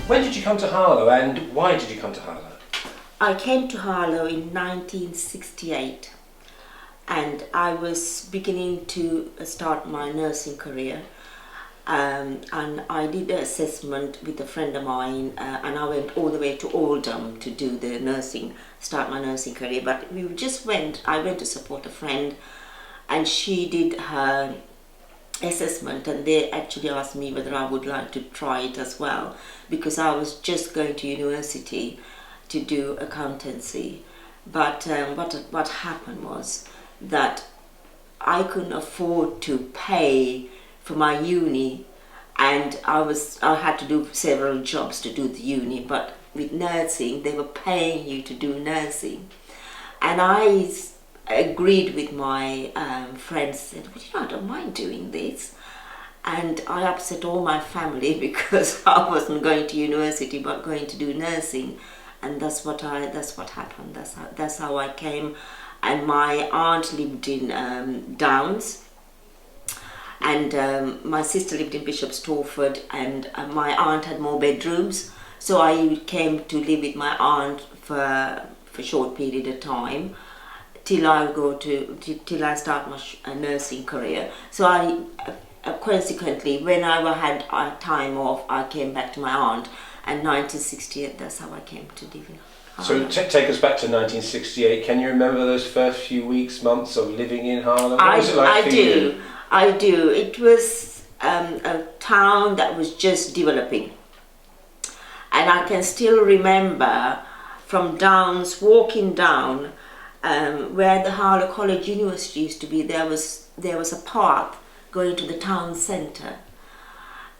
When did you come to Harlow and why did you come to Harlow? I came to Harlow in 1968 and I was beginning to start my nursing career, and I did an assessment with a friend of mine, and I went all the way to Oldham to do the start my nursing career. But I went to support a friend and she did her assessment and they actually asked me whether I would like to try it as well, because I was just going to university to do accountancy. But what happened was that I couldn't afford to pay for my uni, and I had to do several jobs to do the uni. But with nursing, they were paying you to do nursing, and I agreed with my friends, said, well, I don't mind doing this. And I upset all my family because I wasn't going to university but going to do nursing, and that's what happened. That's how I came. And my aunt lived in Downs, and my sister lived in Bishop Stortford, and my aunt had more bedrooms, so I came to live with my aunt for a short period of time till I start my nursing career. So I consequently, when I had time off, I came back to my aunt, and 1968, that's how I came to live in Harlow. So take us back to 1968. Can you remember those first few weeks, months of living in Harlow? What was it like for you? I do. It was a town that was just developing, and I can still remember from Downs, walking down where the Harlow College University used to be. There was a path going to the town centre,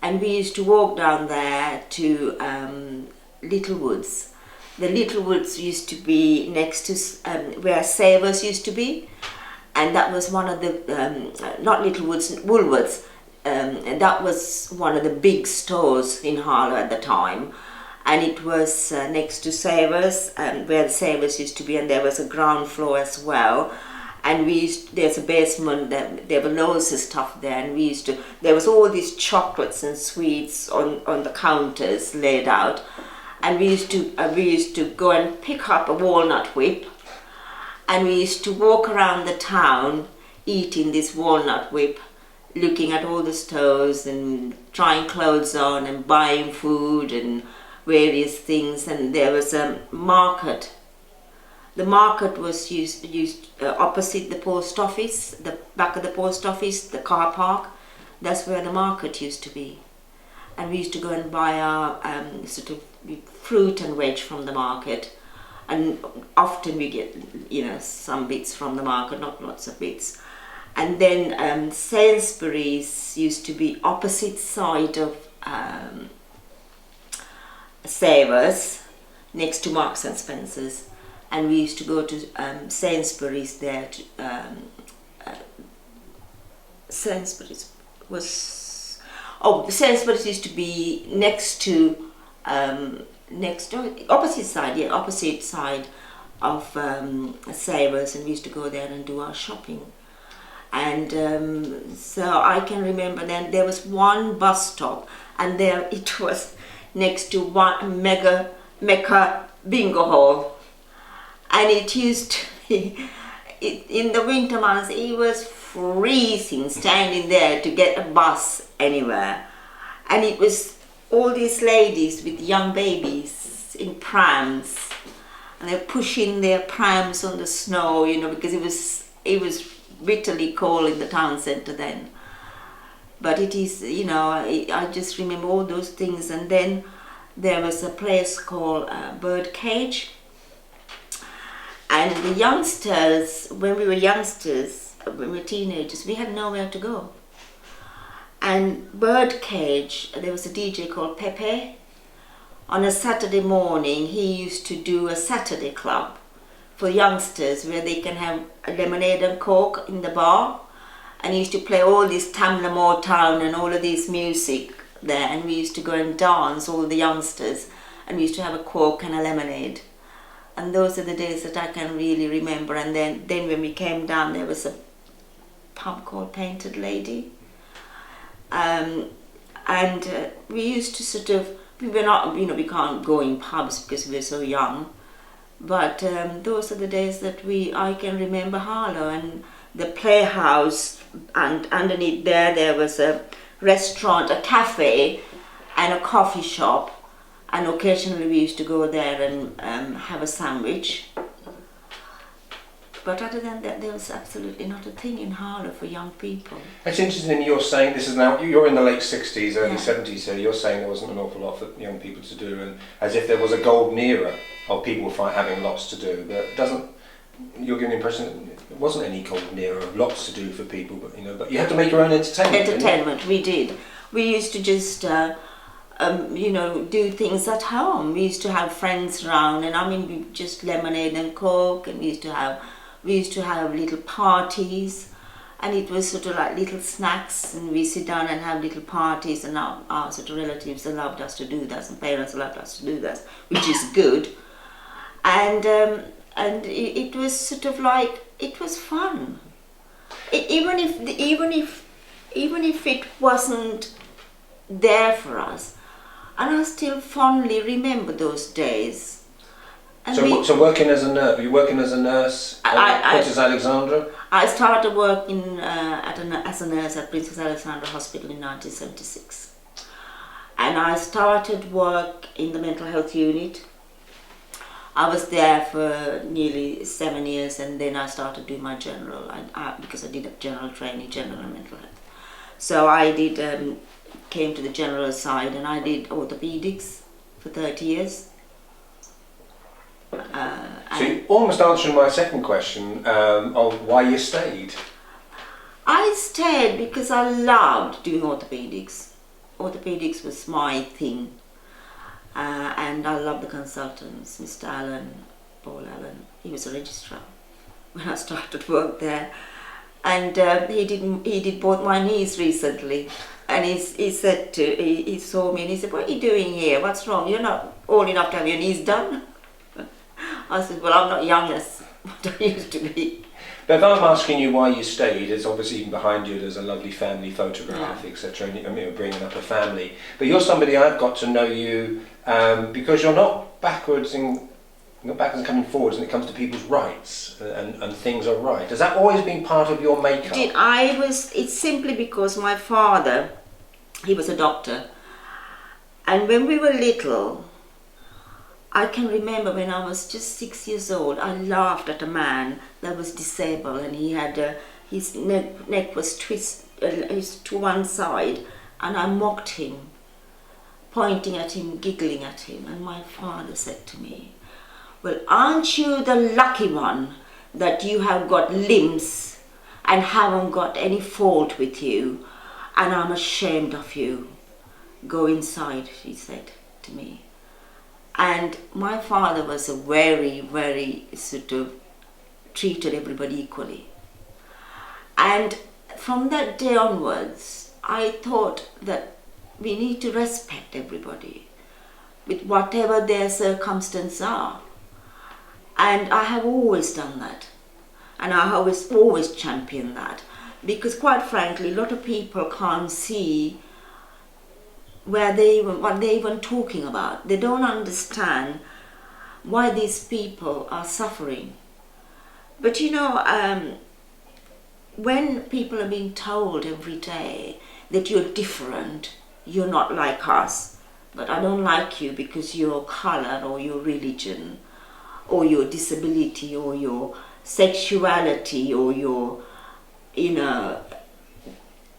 and we used to walk down there to Little Woods. The Little Woods used to be next to where Savers used to be, and that was one of the, not Little Woods, Woolworths, and that was one of the big stores in Harlow at the time, and it was next to Savers, where the Savers used to be, and there was a ground floor as well. And there's a basement, there were loads of stuff there, and there was all these chocolates and sweets on the counters laid out, and we used to go and pick up a walnut whip, and we used to walk around the town eating this walnut whip, looking at all the stores and trying clothes on and buying food and various things. And there was a market. The market was used opposite the post office, the back of the post office, the car park. That's where the market used to be. And we used to go and buy our sort of fruit and veg from the market. And often we get, some bits from the market, not lots of bits. And then Sainsbury's used to be opposite side of Savers, next to Marks and Spencer's. And we used to go to Sainsbury's there. Sainsbury's Sainsbury's used to be opposite side of Savers, and we used to go there and do our shopping. And so I can remember then there was one bus stop, and there it was next to one Mecca bingo hall. And it used to be, in the winter months, it was freezing standing there to get a bus anywhere. And it was all these ladies with young babies in prams, and they're pushing their prams on the snow, because it was bitterly cold in the town centre then. But it is, I just remember all those things. And then there was a place called Birdcage. And the youngsters, when we were teenagers, we had nowhere to go. And Birdcage, there was a DJ called Pepe. On a Saturday morning, he used to do a Saturday club for youngsters where they can have a lemonade and coke in the bar. And he used to play all this Tamla Motown and all of this music there. And we used to go and dance, all the youngsters. And we used to have a coke and a lemonade. And those are the days that I can really remember. And then when we came down, there was a pub called Painted Lady. And we used to sort of We were not, you know, we can't go in pubs because we're so young. But those are the days that I can remember Harlow, and the playhouse, and underneath there was a restaurant, a cafe, and a coffee shop, and occasionally we used to go there and have a sandwich. But other than that, there was absolutely not a thing in Harlow for young people. It's interesting you're saying, this is now, you're in the late 60s, early 70s, so you're saying there wasn't an awful lot for young people to do, and as if there was a golden era of people having lots to do, but you're giving the impression that it wasn't any golden era of lots to do for people, but you had to make your own entertainment. Entertainment, we did. We used to just do things at home. We used to have friends around, and we just lemonade and coke, and we used to have little parties, and it was sort of like little snacks, and we sit down and have little parties, and our sort of relatives allowed us to do that, and parents allowed us to do that, which is good. And it was sort of like, it was fun. Even if it wasn't there for us, and I still fondly remember those days. And so working as a nurse, were you working as a nurse at Princess Alexandra? I started working as a nurse at Princess Alexandra Hospital in 1976. And I started work in the mental health unit. I was there for nearly 7 years, and then I started doing my general, because I did a general training, general and mental health. So I came to the general side, and I did orthopedics for 30 years. So you're almost answering my second question of why you stayed. I stayed because I loved doing orthopedics. Orthopedics was my thing. And I loved the consultants, Mr. Paul Allen. He was a registrar when I started work there. And he did both my knees recently. And he saw me and he said, "What are you doing here? What's wrong? You're not old enough to have your knees done." I said, "Well, I'm not young as what I used to be." But if I'm asking you why you stayed, it's obviously even behind you there's a lovely family photograph, etc. And you're bringing up a family. But you're somebody I've got to know you because you're not backwards and coming forwards when it comes to people's rights and things are right. Has that always been part of your makeup? It's simply because my father, he was a doctor, and when we were little, I can remember when I was just 6 years old, I laughed at a man that was disabled, and he had his neck was twisted to one side, and I mocked him, pointing at him, giggling at him, and my father said to me, "Well, aren't you the lucky one that you have got limbs and haven't got any fault with you, and I'm ashamed of you. Go inside," he said to me. And my father was a very, very sort of treated everybody equally. And from that day onwards, I thought that we need to respect everybody with whatever their circumstances are. And I have always done that. And I have always championed that. Because quite frankly, a lot of people can't see what they're even talking about. They don't understand why these people are suffering. But when people are being told every day that you're different, you're not like us, but I don't like you because your color or your religion or your disability or your sexuality or your,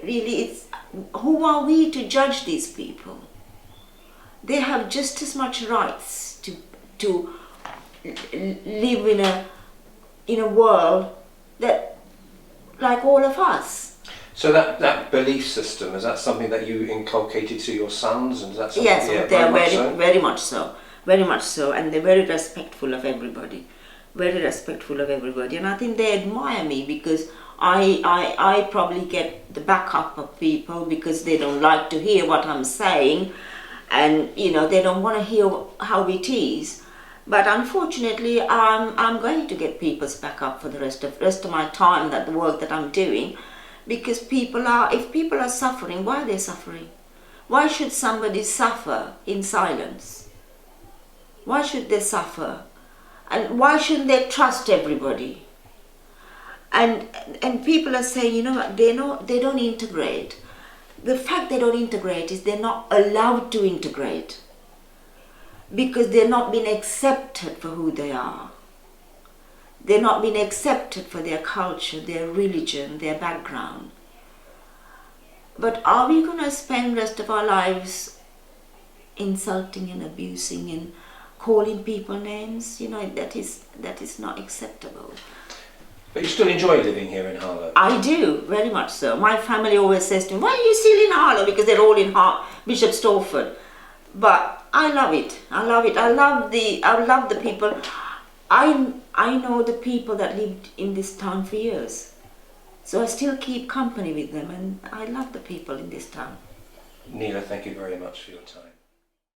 really who are we to judge these people? They have just as much rights to live in a world that like all of us. So that belief system, is that something that you inculcated to your sons? And is that something, yes, they're very much so, and they're very respectful of everybody, and I think they admire me because I probably get the backup of people because they don't like to hear what I'm saying, and they don't want to hear how it is. But unfortunately, I'm going to get people's backup for the rest of my time, that the work that I'm doing, because if people are suffering, why are they suffering? Why should somebody suffer in silence? Why should they suffer? And why shouldn't they trust everybody? And people are saying, you know what, they don't integrate. The fact they don't integrate is they're not allowed to integrate because they're not being accepted for who they are. They're not being accepted for their culture, their religion, their background. But are we going to spend the rest of our lives insulting and abusing and calling people names? You know, that is not acceptable. But you still enjoy living here in Harlow? I do, very much so. My family always says to me, why are you still in Harlow? Because they're all in Bishop Stortford. But I love it. I love it. I love the people. I know the people that lived in this town for years. So I still keep company with them, and I love the people in this town. Nila, thank you very much for your time.